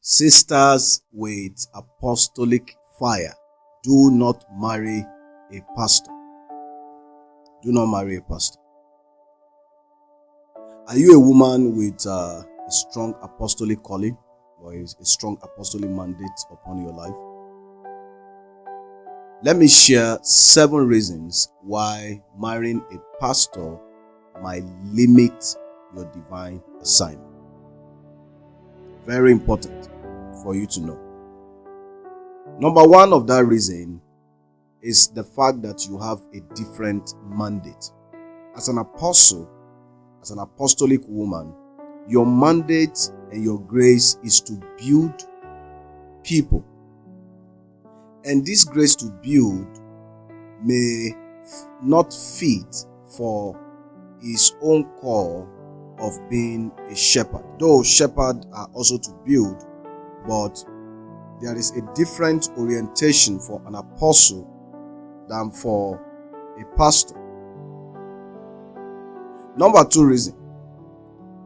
Sisters with apostolic fire, do not marry a pastor. Do not marry a pastor. Are you a woman with a strong apostolic calling or a strong apostolic mandate upon your life? Let me share 7 reasons why marrying a pastor might limit your divine assignment. Very important for you to know. Number 1 of that reason is the fact that you have a different mandate. As an apostle, as an apostolic woman, your mandate and your grace is to build people. And this grace to build may not fit for his own call of being a shepherd. Though shepherds are also to build, but there is a different orientation for an apostle than for a pastor. Number 2 reason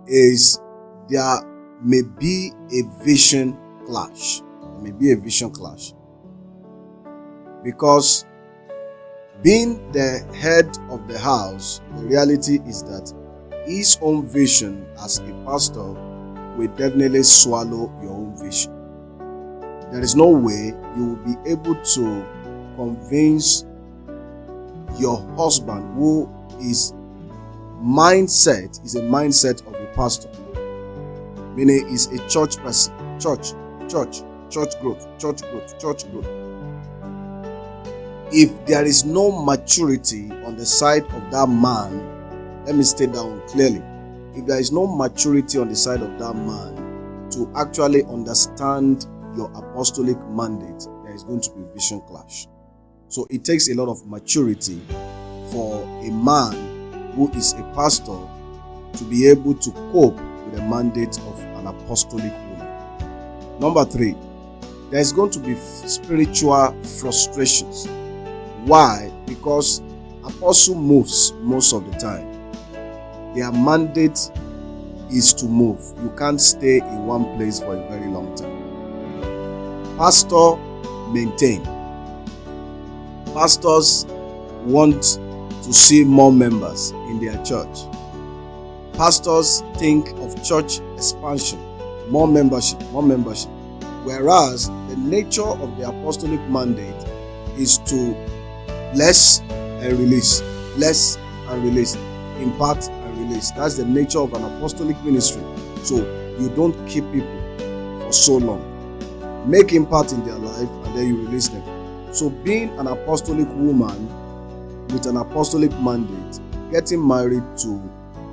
is there may be a vision clash. There may be a vision clash. Because being the head of the house, the reality is that his own vision as a pastor will definitely swallow your own vision. There is no way you will be able to convince your husband, who is mindset is a mindset of a pastor, meaning is a church person, church growth. If there is no maturity on the side of that man, let me state that one clearly. If there is no maturity on the side of that man to actually understand your apostolic mandate, there is going to be vision clash. So it takes a lot of maturity for a man who is a pastor to be able to cope with the mandate of an apostolic woman. Number 3, there is going to be spiritual frustrations. Why? Because apostle moves most of the time. Their mandate is to move. You can't stay in one place for a very long time. Pastor maintain. Pastors want to see more members in their church. Pastors think of church expansion, more membership. Whereas the nature of the apostolic mandate is to bless and release, impact and release. That's the nature of an apostolic ministry. So you don't keep people for so long. Make impact in their life and then you release them. So being an apostolic woman with an apostolic mandate, getting married to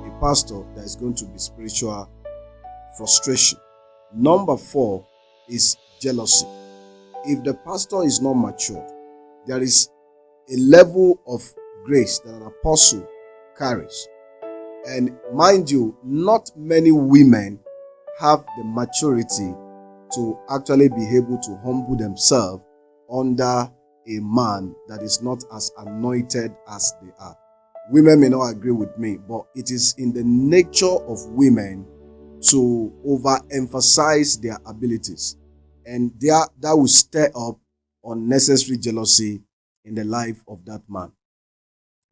a pastor, there is going to be spiritual frustration. Number 4 is jealousy. If the pastor is not matured, there is a level of grace that an apostle carries. And mind you, not many women have the maturity to actually be able to humble themselves under a man that is not as anointed as they are. Women may not agree with me, but it is in the nature of women to overemphasize their abilities. And that will stir up unnecessary jealousy in the life of that man.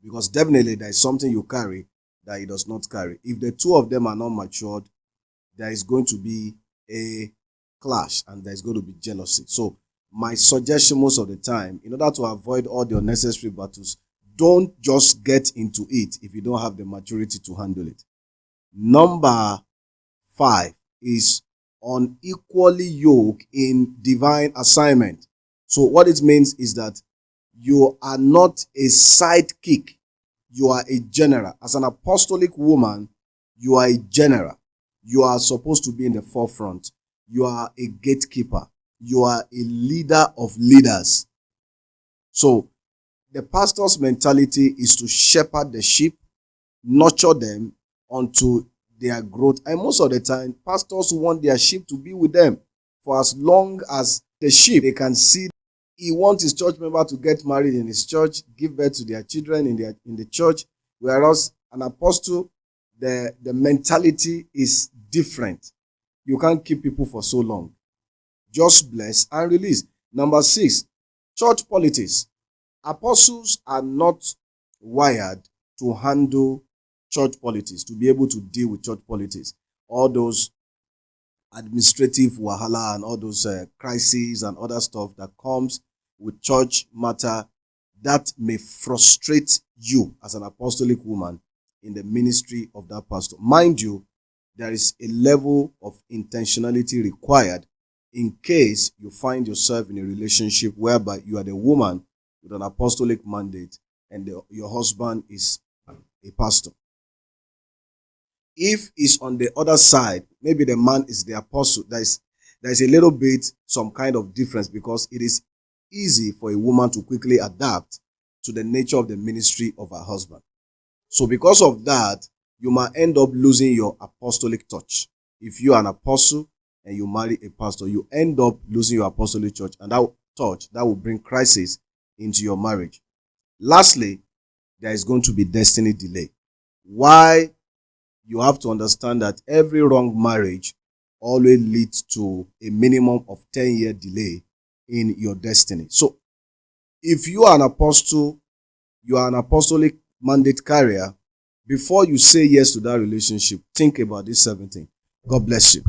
Because definitely there is something you carry that he does not carry. If the two of them are not matured, there is going to be a clash and there is going to be jealousy. So my suggestion most of the time, in order to avoid all the unnecessary battles, don't just get into it if you don't have the maturity to handle it. Number 5 is unequally yoked in divine assignment. So what it means is that you are not a sidekick. You are a general. As an apostolic woman, you are a general. You are supposed to be in the forefront. You are a gatekeeper. You are a leader of leaders. So the pastor's mentality is to shepherd the sheep, nurture them unto their growth. And most of the time, pastors want their sheep to be with them for as long as the sheep, they can see. He wants his church member to get married in his church, give birth to their children in the church, whereas an apostle, the mentality is different. You can't keep people for so long. Just bless and release. Number 6, church politics. Apostles are not wired to handle church politics, to be able to deal with church politics. All those administrative wahala and all those crises and other stuff that comes with church matter that may frustrate you as an apostolic woman in the ministry of that pastor. Mind you, there is a level of intentionality required in case you find yourself in a relationship whereby you are the woman with an apostolic mandate and your husband is a pastor. If it's on the other side, maybe the man is the apostle, there is a little bit some kind of difference, because it is easy for a woman to quickly adapt to the nature of the ministry of her husband. So because of that, you might end up losing your apostolic touch. If you are an apostle and you marry a pastor, you end up losing your apostolic church, and that will bring crisis into your marriage. Lastly, there is going to be destiny delay. Why? You have to understand that every wrong marriage always leads to a minimum of 10-year delay in your destiny. So if you are an apostle, you are an apostolic mandate carrier, before you say yes to that relationship, think about this 7 things. God bless you.